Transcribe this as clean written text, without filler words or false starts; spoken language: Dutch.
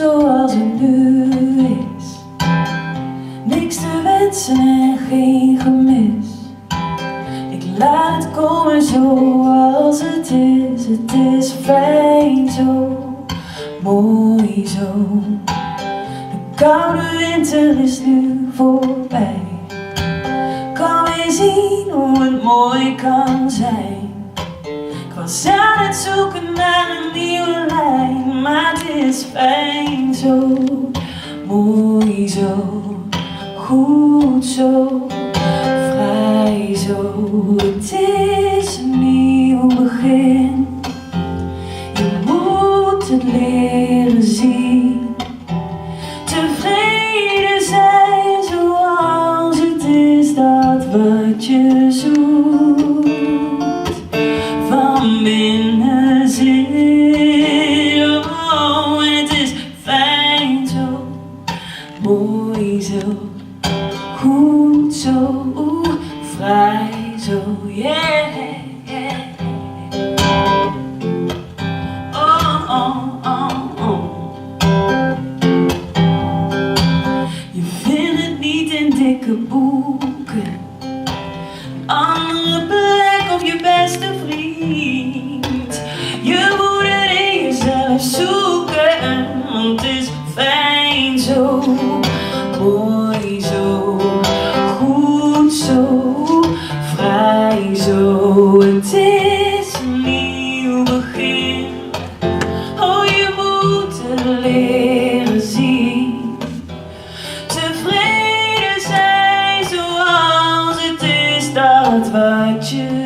zoals het nu is. Niks te wensen en geen gemis. Ik laat het komen zoals het is. Het is fijn zo, mooi zo. De koude winter is nu voorbij. Kan weer zien hoe het mooi kan zijn. Ik was aan het zoeken naar een nieuwe lijn, maar het is fijn zo, mooi zo, goed zo, vrij zo. Het is een nieuw begin. Je moet het leren zien. Tevreden zijn zoals het is, dat wat je zoekt. Van binnen zit, oh, en het is fijn zo, mooi zo, goed zo, vrij zo, yeah. Oh, oh, oh, oh. Je vindt het niet in dikke boeken, andere plek op je beste vriend. Je moet het in jezelf zoeken, want het is fijn zo, mooi zo, goed zo, vrij zo. Het is een nieuw begin. Oh, je moet het leren zien. Tevreden zijn zoals het is, dat wat je